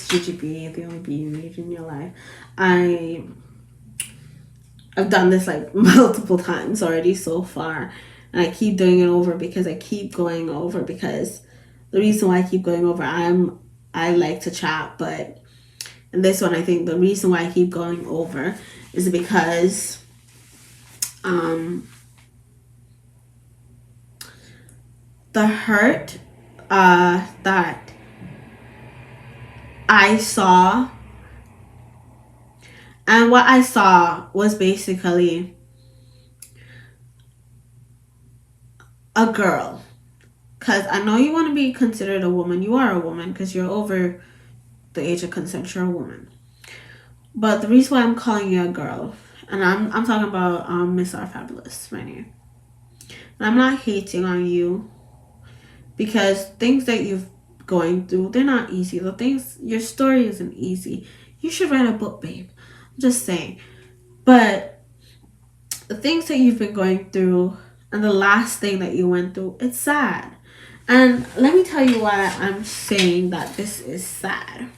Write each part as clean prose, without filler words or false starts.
is GGB, the only B you need in your life. I've done this like multiple times already so far, and I keep doing it over because I keep going over because the reason why I keep going over, I like to chat, but in this one I think the reason why I keep going over is because the hurt that I saw, and what I saw was basically a girl. Because I know you want to be considered a woman. You are a woman because you're over the age of consent. You're a woman. But the reason why I'm calling you a girl, and I'm talking about Miss Our Fabulous right here. And I'm not hating on you because things that you've going through, they're not easy. The things, your story isn't easy. You should write a book, babe. I'm just saying. But the things that you've been going through and the last thing that you went through, it's sad. And let me tell you why I'm saying that this is sad.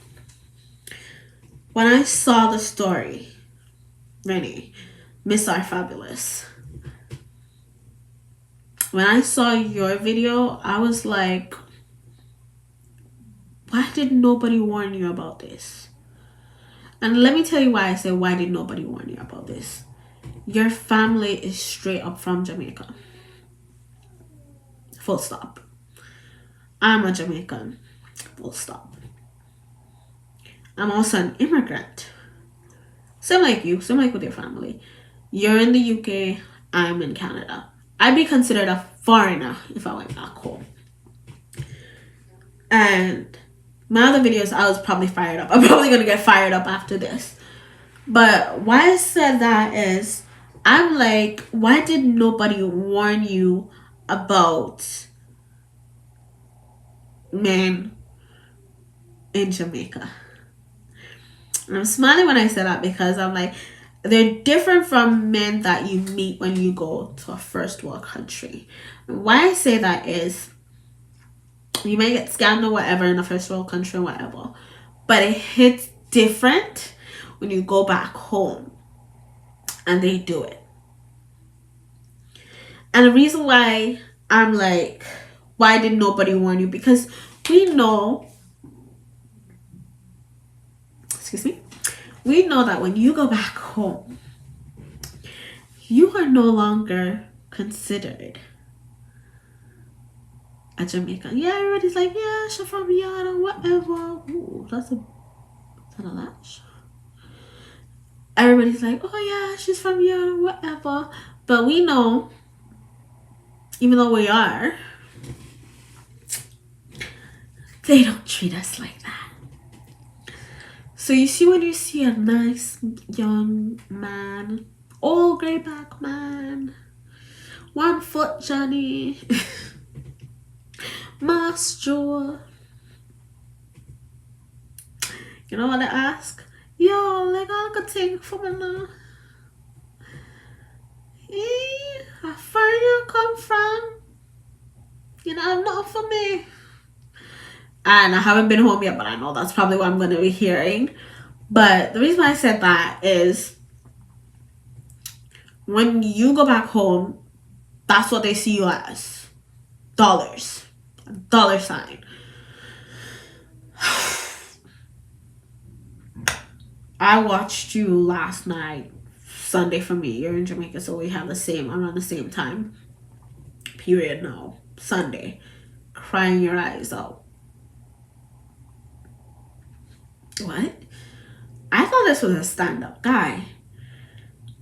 When I saw the story, Rennie, Miss Our Fabulous, when I saw your video, I was like, why did nobody warn you about this? And let me tell you why I say, why did nobody warn you about this? Your family is straight up from Jamaica. Full stop. I'm a Jamaican. Full stop. I'm also an immigrant. Same like you, same like with your family. You're in the UK, I'm in Canada. I'd be considered a foreigner if I went back home. And my other videos, I was probably fired up. I'm probably going to get fired up after this. But why I said that is, I'm like, why did nobody warn you about men in Jamaica? And I'm smiling when I say that because I'm like, they're different from men that you meet when you go to a first world country. And why I say that is, you may get scammed or whatever in a first world country or whatever, but it hits different when you go back home and they do it. And the reason why I'm like, why did nobody warn you? Because we know, excuse me, we know that when you go back home, you are no longer considered a Jamaican. Yeah, everybody's like, yeah, she's from Yada, whatever. Ooh, is that a latch? Everybody's like, oh yeah, she's from Yada, whatever. But we know, even though we are, they don't treat us like that. So you see, when you see a nice young man, old greyback man, 1 foot Johnny, Master, you know what I ask? Yo, like I could take for me now. How far you come from? You know, have nothing for me. And I haven't been home yet, but I know that's probably what I'm going to be hearing. But the reason why I said that is, when you go back home, that's what they see you as. Dollars. Dollar sign. I watched you last night, Sunday for me. You're in Jamaica, so we have around the same time period now. Sunday. Crying your eyes out. What? I thought this was a stand-up guy.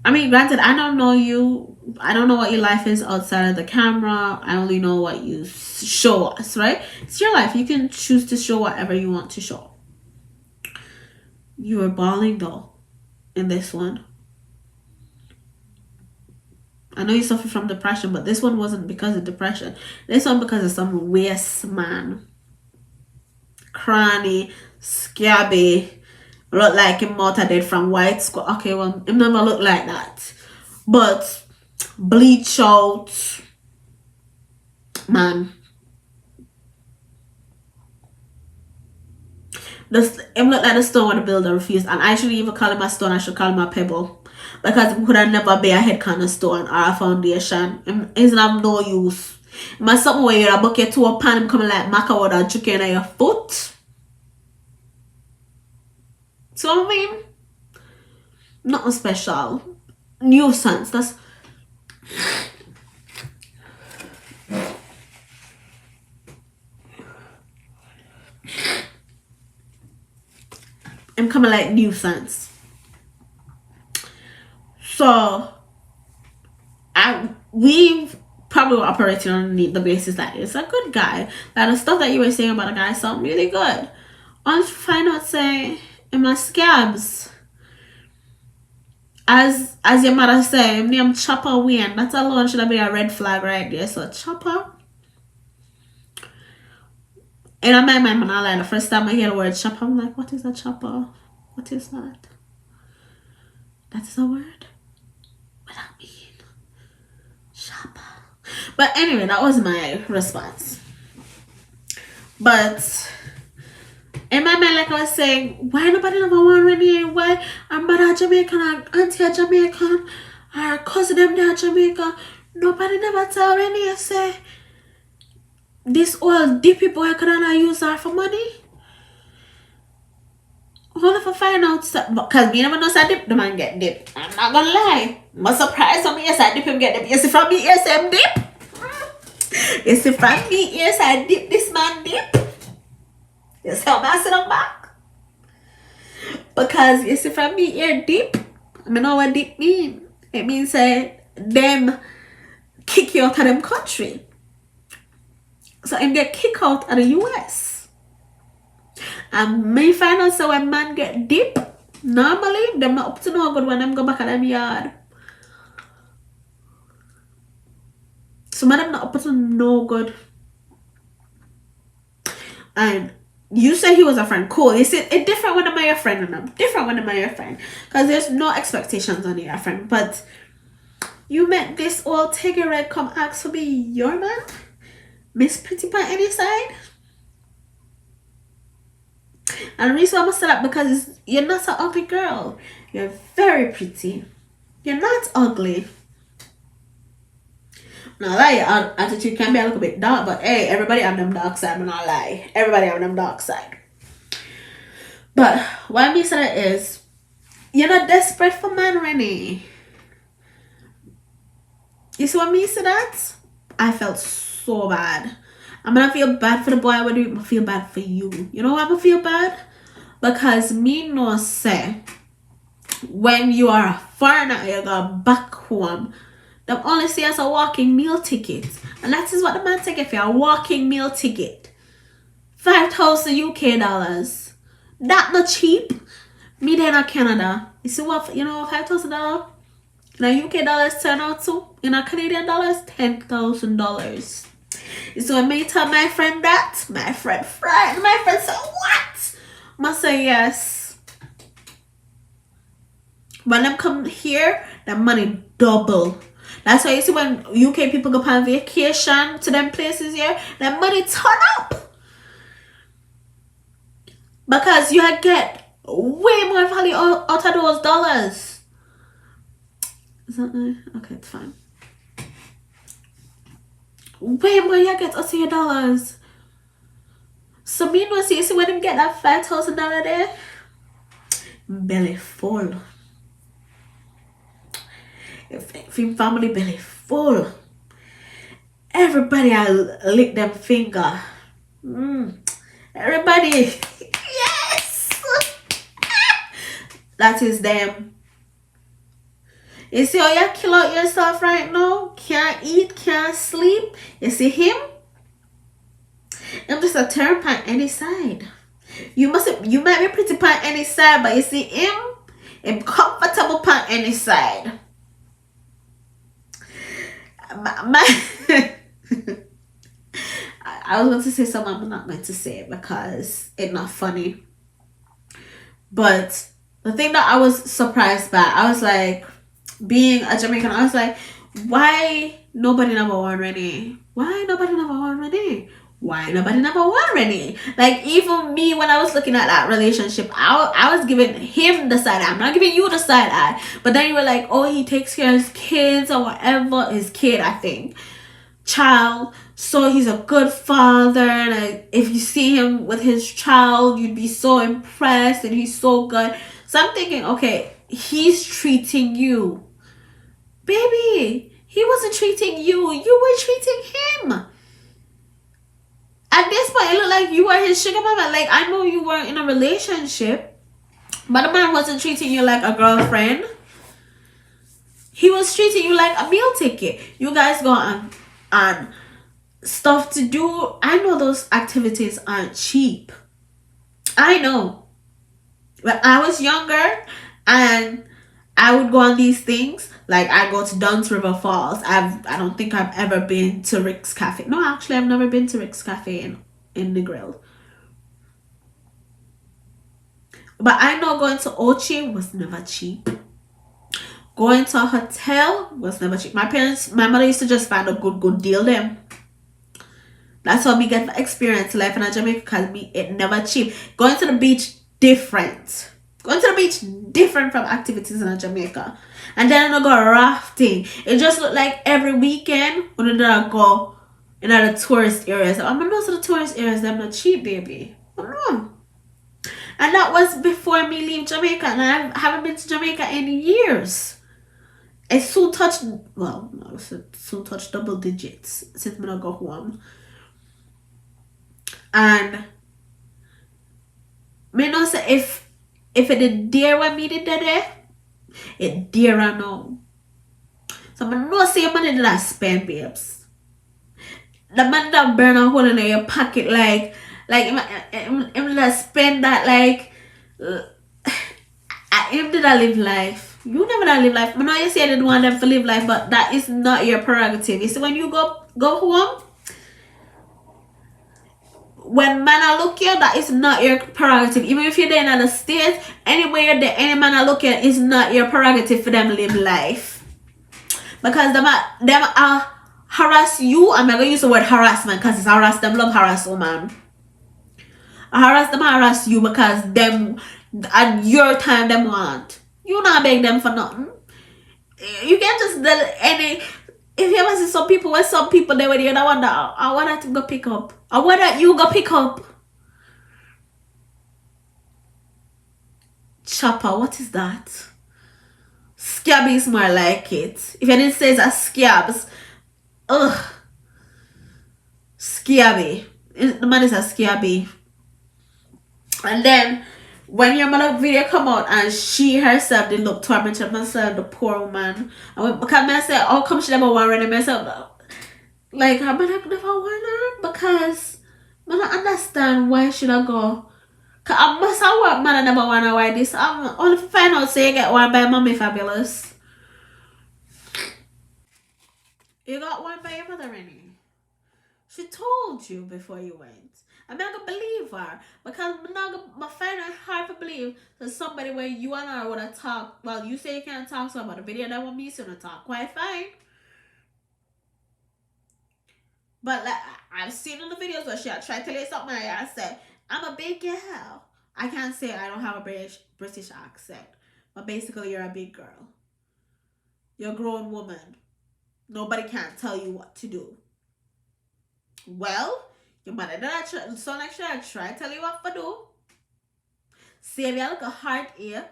I mean, granted, I don't know you. I don't know what your life is outside of the camera. I only know what you show us, right? It's your life. You can choose to show whatever you want to show. You were bawling, though, in this one. I know you suffer from depression, but this one wasn't because of depression. This one because of some waste man. Cranny, scabby, look like him out did from White Squad. Okay, well, him never look like that. But bleach out, man. This him look like the stone when the builder refused. And I shouldn't even call him a stone, I should call him a pebble. Because it could have never be a head kind of stone or a foundation. It's not no use. My something where you're a bucket to a pan, him coming like maca with a chicken on your foot. So I mean, nothing special. Nuisance. That's I'm coming like nuisance. So we've probably were operating on the basis that it's a good guy. Like the stuff that you were saying about a guy sound really good. Once you find out say in my scabs. As your mother say, him name Chopper Wayne. That alone should have been a red flag right there. So Chopper. In my mind, when I like the first time I hear the word chopper, I'm like, what is a chopper? What is that? That is a word? What that mean? Chopper. But anyway, that was my response. But in my mind, like I was saying, why nobody never want Renee? Why our mother Jamaican, our auntie are Jamaican, our cousin them they are Jamaica? Nobody never tell Renee say this old dippy boy could not use her for money. Only if I find out, because me never know say dip, the man get dip. I'm not gonna lie. I'm surprised from me, yes, I dip him get dip. You see from me, yes, I'm dip. You see from me, yes, I dip this man dip. You see how I sit on back? Because you see from me here dip, I know what dip mean. It means them kick you out of them country. So him get kicked out of the US. And me find out so when man get dip, normally them not up to no good when them go back at them yard. So man them not up to no good. And you said he was a friend. Cool. You see, it's different when I'm your friend and I'm different when I'm your friend. Because there's no expectations on your friend. But you met this old Tigger Red come ask for be your man? Miss Pretty by any side? And the reason I'm say that because you're not an ugly girl. You're very pretty. You're not ugly. Now lie, your attitude can be a little bit dark, but hey, everybody have them dark side, I'm not lie. Everybody have them dark side. But what I mean say that is you're not desperate for man, Renee. You see what I mean say that? I felt so bad. I'm gonna feel bad for the boy, I'm gonna feel bad for you. You know why I'm gonna feel bad? Because me no say when you are a foreigner you go back home, them only see as a walking meal ticket. And that is what the man take if you're a walking meal ticket. 5,000 UK dollars. That not cheap. Me there in Canada. You see what, you know, $5,000 in a UK dollars turn out to? In a Canadian dollars, $10,000. You see when me tell my friend that, my friend said, what? Must say yes. When them come here, the money double. That's why you see when UK people go on vacation to them places here, the money turn up. Because you get way more value out of those dollars. Is that okay, it's fine. Way more you get out of your dollars. So me no see when them get that $5,000 there, belly full. If family belly full, everybody I lick them finger. Everybody, yes, that is them. You see how you kill out yourself right now? Can't eat, can't sleep. You see him? I'm just a turn on any side. You might be pretty on any side, but you see him comfortable on any side. I was going to say something I'm not going to say it because it's not funny. But the thing that I was surprised by, I was like, being a Jamaican, I was like, why nobody never want Renee? Why nobody never want Renee? Why nobody number one ready? Like even me when I was looking at that relationship, I was giving him the side eye. I'm not giving you the side eye. But then you were like, oh, he takes care of his kids or whatever, his kid, I think, child. So he's a good father, and if you see him with his child, you'd be so impressed, and he's so good. So I'm thinking, okay, he's treating you, baby. He wasn't treating you. You were treating him. At this point, it looked like you were his sugar mama. Like, I know you were in a relationship, but the man wasn't treating you like a girlfriend. He was treating you like a meal ticket. You guys go on stuff to do. I know those activities aren't cheap. I know. When I was younger and I would go on these things, like I go to Dunn's River Falls. I don't think I've ever been to Rick's Cafe. No, actually I've never been to Rick's Cafe in the grill. But I know going to Ochi was never cheap. Going to a hotel was never cheap. My mother used to just find a good deal them. That's how me get experience life in Jamaica because me it never cheap. Going to the beach different. Going to the beach different from activities in Jamaica. And then I go rafting. It just looked like every weekend when I go in the tourist areas. I'm gonna go to the tourist areas, they're not cheap, baby. Oh. And that was before me leave Jamaica, and I haven't been to Jamaica in years. It soon touched, well, no, it soon touched double digits since I go home. And me know say if it did dear when me did that, it dear I know. So I know say money that I spend, babes. The money that burn a hole in your pocket, like him that spend that like him did I live life. You never did live life. I know you say I didn't want them to live life, but that is not your prerogative. You see when you go home, when man I look here, that is not your prerogative. Even if you're there in the States, anywhere you're there, any man I look here is not your prerogative for them to live life. Because them harass you. I'm not gonna use the word harassment because it's harass them, love harass woman. Harass you because them at your time them want. You not beg them for nothing. You can't just tell any. If you ever see some people with some people there with you, I wonder, I want to go pick up. I want that you go pick up. Chopper, what is that? Scabby is more like it. If you didn't say it's a scabs, ugh. Scabby. The man is a scabby. And then when your mother video come out and she herself did look tormented myself, the poor woman. And because I said, oh come she never want ready myself. Like I'm never want her because I don't understand why should I go. Cause I must have work man I never wanna why this. I'm only to find out say you get one by mommy fabulous. You got one by your mother Rennie. She told you before you went. I'm not gonna believe her because I'm not gonna find it hard to believe that somebody where you and I would have talked. Well, you say you can't talk so about the video that want me to talk. Quite fine. But like I've seen in the videos where she tried to tell you something and I said, I'm a big girl. I can't say I don't have a British accent. But basically you're a big girl. You're a grown woman. Nobody can't tell you what to do. Well, your mother did so like I try to tell you what to do. Save your little heartache.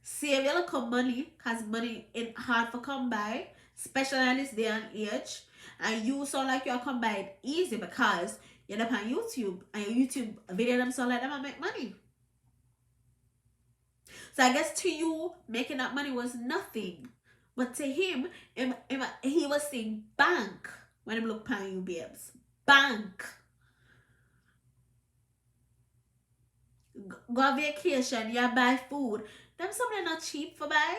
Save your little money. Because money is hard to come by. Especially in this day and age. And you sound like you're come by it easy because you're up on YouTube. And your YouTube video them sound like them and make money. So I guess to you, making that money was nothing. But to him he was saying bank when he look upon you, babes. Bank. Go on vacation, you buy food. Them something not cheap for buy.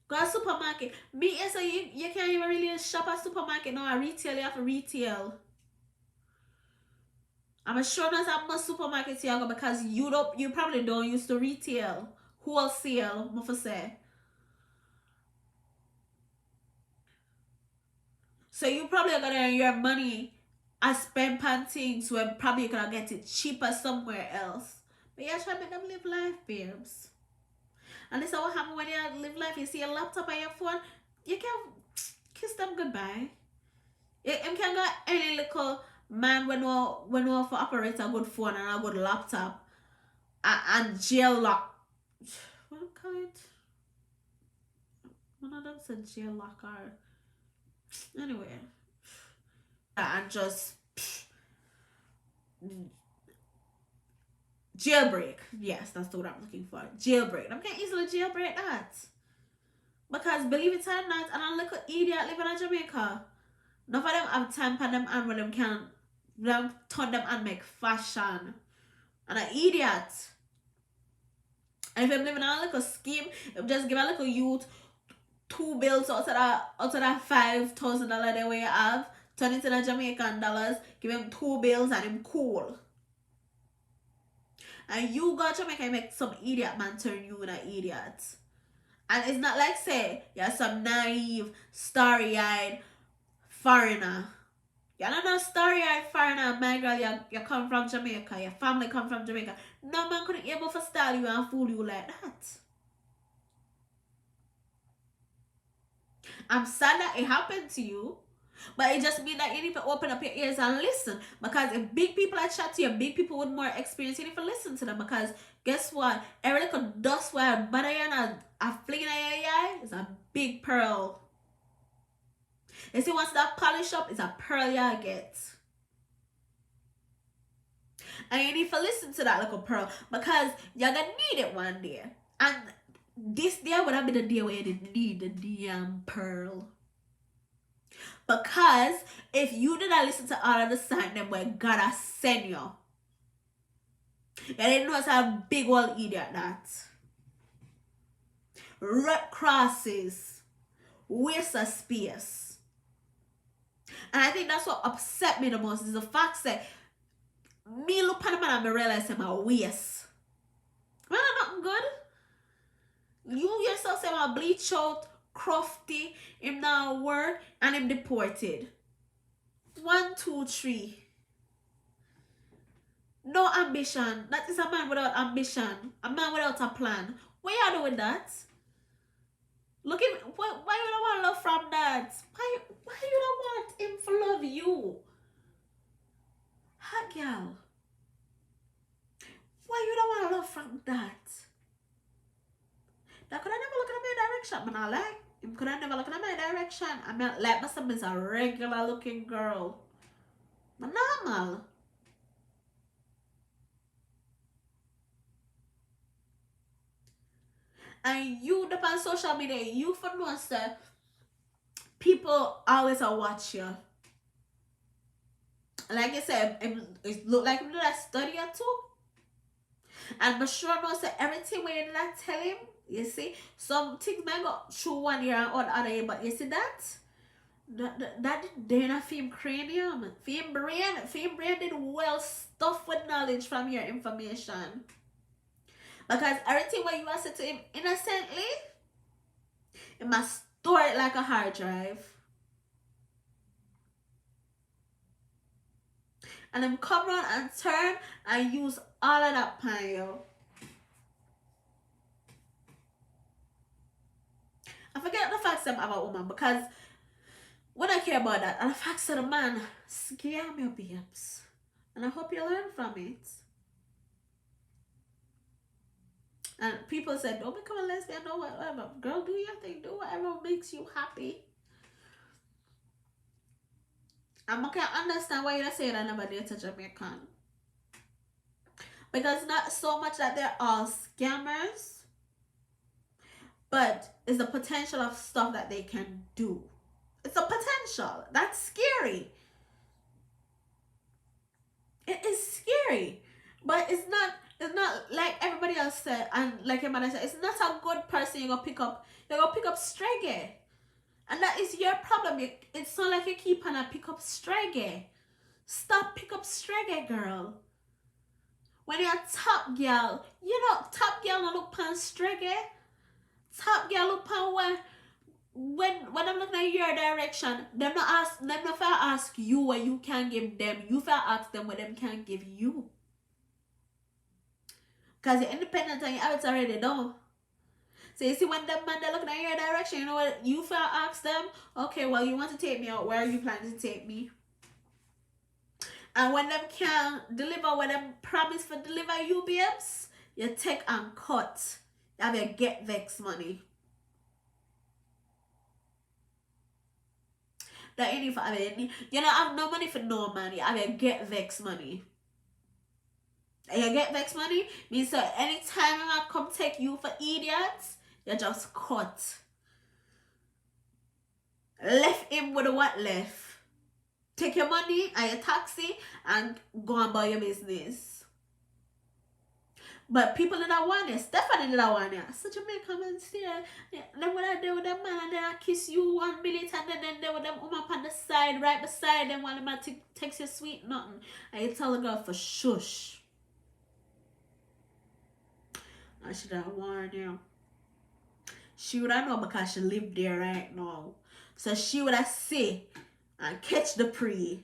Go to supermarket. Me, so you can't even really shop at supermarket. No, I retail, you have to retail. I'm sure not have much supermarkets here go because you probably don't use to retail. Wholesale, what for say. So you probably are gonna earn your money I spend on things when probably you could get it cheaper somewhere else. But yeah, try to make them live life, babes. And this is what happens when you live life. You see a laptop and your phone, you can kiss them goodbye. You can get any little man when you for operate a good phone and a good laptop and jail lock. What kind? One of them said jail locker. Anyway, and just jailbreak. Yes, that's the word I'm looking for. Jailbreak. I can easily jailbreak that. Because believe it or not, and a little idiot living in Jamaica. None of them have time for them and when them can them turn them and make fashion. And an idiot. And if I'm living on a little scheme, if just give a little youth 2 bills out of that $5,000 they way you have, turn it into Jamaican dollars, give him 2 bills and him cool. And you go to Jamaica and make some idiot man turn you in an idiot. And it's not like say you're some naive, starry-eyed foreigner. You're not no starry-eyed foreigner, my girl. You come from Jamaica. Your family come from Jamaica. No man couldn't able to style you and fool you like that. I'm sad that it happened to you. But it just means that you need to open up your ears and listen. Because if big people are chat to you, big people with more experience, you need to listen to them. Because guess what? Every little dust where banana a fling in your eye is a big pearl. You see, once that polish up, it's a pearl you get. And you need to listen to that little pearl because you're gonna need it one day. And this day would have been the day where you didn't need the damn pearl. Because if you did not listen to all of the sign them where God has sent you, you didn't know it's a big old idiot that. Red crosses, waste of space. And I think that's what upset me the most is the fact that me look at the man and I realize I'm a waste. Man, I'm nothing good. You yourself say I'm a bleach out, crufty, him now work, and him deported. 1, 2, 3. No ambition. That is a man without ambition. A man without a plan. What you do with that? Look at why you don't want love from that? Why you don't want him to love you? Hot girl. Why you don't want love from that? That could have never look in my direction, man. I like him could have never look in my direction. I mean like myself is a regular looking girl. But normal. And you up on social media, you for know that people always watch you. Like I said, it look like him do that study or two. And but sure knows that everything when you not tell him, you see, some things may go through one year and other year, but you see that they not film cranium, film brain did well stuff with knowledge from your information. Because everything what you are said to him innocently, it must store it like a hard drive. And then come around and turn and use all of that pan you. I forget the facts I'm about woman because when I care about that, and the facts of the man scare me, babes. And I hope you learn from it. And people said, don't become a lesbian, no whatever. Girl, do your thing, do whatever makes you happy. And I can understand why you say that I never date a Jamaican. Because not so much that they're all scammers, but it's the potential of stuff that they can do. It's a potential. That's scary. It is scary. But it's not like everybody else said and like your mother said, it's not a good person you're gonna pick up. You're gonna pick up streggy. And that is your problem. It's not like you keep on a pick up streggy. Stop pick up streggy, girl. When you're a top girl, you know top girl don't look pan streggy. Top girl look pan where when I'm looking at your direction, them not for ask you what you can give them. You for ask them what them can give you. Cause you're independent and you have it already done. So you see when them man they're looking at your direction, you know what you for ask them? Okay, well you want to take me out, where are you planning to take me? And when them can deliver what them promise for deliver you babes, you take and cut. You have your get vex money. That ain't for you don't have no money for no money. You have your get vex money. And you get vex money means that anytime I come take you for idiots, you just cut. Left him with what left. Take your money and your taxi and go and buy your business. But people that want it, Stephanie that want it. So Jamaica man still, then what I do with them man and then I kiss you 1 minute and then they with them up on the side, right beside them while them text you sweet nothing. And you tell the girl for shush. I should have warned you. She would have known because she lived there right now. So she would have say and catch the prey.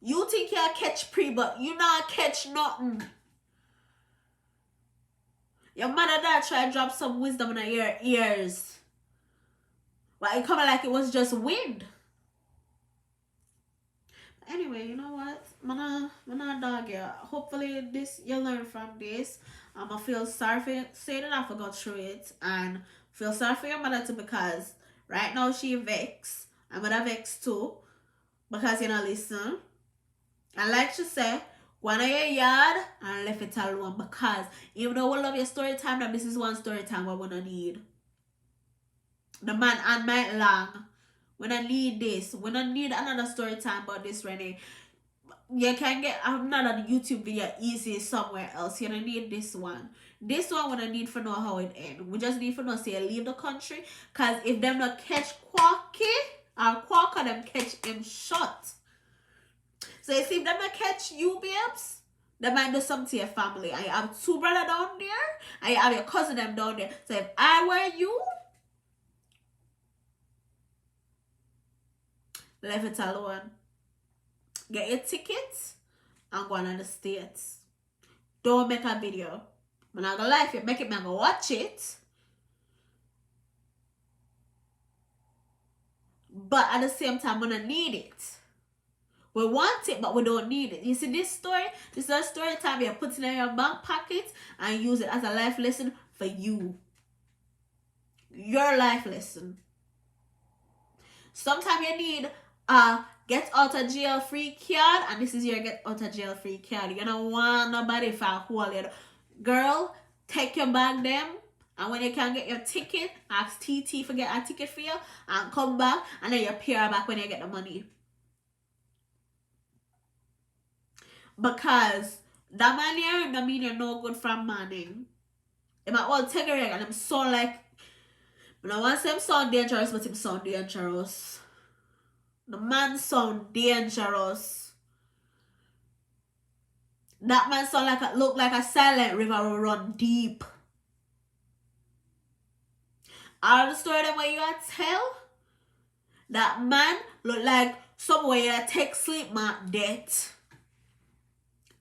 You think you catch prey, but you not catch nothing. Your mother that try to drop some wisdom in your ears. But it coming like it was just wind. Anyway, you know what? I'm not dog you. Hopefully this you learn from this. I'ma feel sorry for you. Say that I forgot through it and feel sorry for your mother too because right now she vexed. I'm gonna vex too. Because you know listen. And like she said, go on your yard and left it alone because even though we love your story time, that this is one story time we're gonna need. The man and night long. We don't need this. We don't need another story time about this, Renee. You can get another YouTube video easy somewhere else. You don't need this one. This one we don't need for know how it ends. We just need for know say leave the country. Cause if them not catch Quacky or Quacker them catch him shot. So you see if them not catch you babes, they might do something to your family. And you have two brothers down there and you have your cousin them down there. So if I were you, leave it alone. Get your tickets and go on the States. Don't make a video. I'm not gonna lie, if you make it, I'm gonna watch it. But at the same time, we don't need it. We want it, but we don't need it. You see, this is a story time you're putting in your bank pocket and use it as a life lesson for you. Your life lesson. Sometimes you need get out of jail free card, and this is your get out of jail free card. You don't want nobody for hold you. Girl, take your bag them, and when you can get your ticket, ask TT for get a ticket for you and come back, and then you pay her back when you get the money. Because that man here, that mean you're no good from Manning. It might all take a reg and I'm so like, I don't want to say him sound dangerous, but him sound dangerous. The man sound dangerous. That man sound like look like a silent river will run deep. All the story that way you tell, that man look like somewhere you take sleep man death.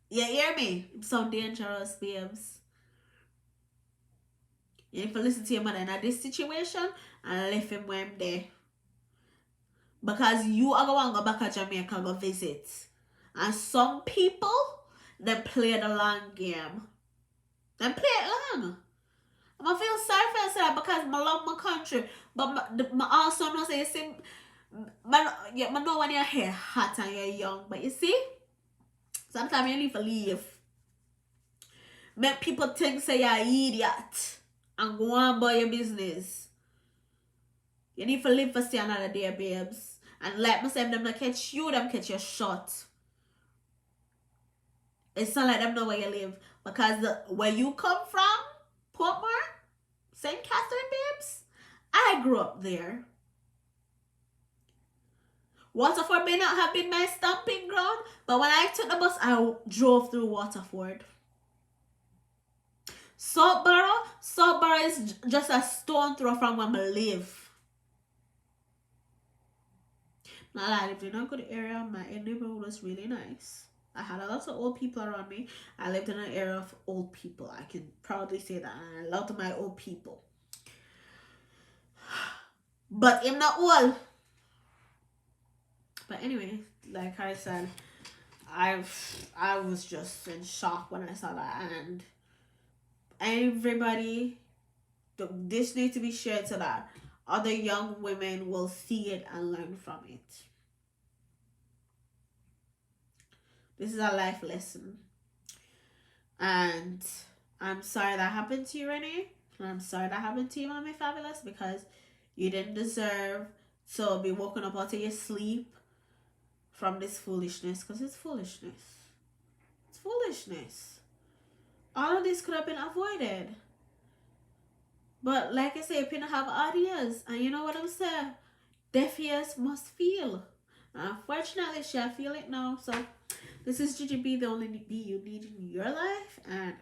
You hear me? It sound dangerous, babes. You need to listen to your mother in this situation and leave him where I'm there. Because you are going to go back to Jamaica go visit. And some people, they play the long game. They play it long. I feel sorry for myself because I love my country. But I also know say, see, I know when your hair hot and you're young. But you see, sometimes you need to leave. Make people think say you're an idiot. And go on about your business. You need to live for stay another day, babes. And like myself, them not catch you, them catch your shot. It's not like them know where you live. Because where you come from, Portmore, St. Catherine, babes, I grew up there. Waterford may not have been my stomping ground, but when I took the bus, I drove through Waterford. Saltborough is just a stone throw from where I live. Not I lived in a good area. My neighborhood was really nice. I had a lot of old people around me. I lived in an area of old people. I can proudly say that. And I loved my old people. But I'm not old. But anyway, like I said, I was just in shock when I saw that, and everybody, this needs to be shared so that other young women will see it and learn from it. This is a life lesson, and I'm sorry that happened to you, Renee. And I'm sorry that happened to you, Mommy Fabulous, because you didn't deserve to be woken up out of your sleep from this foolishness, because it's foolishness. It's foolishness. All of this could have been avoided. But like I say, people have ideas. And you know what I'm saying? Deaf ears must feel. Unfortunately, she feel it now. So this is GGB, the only B you need in your life. And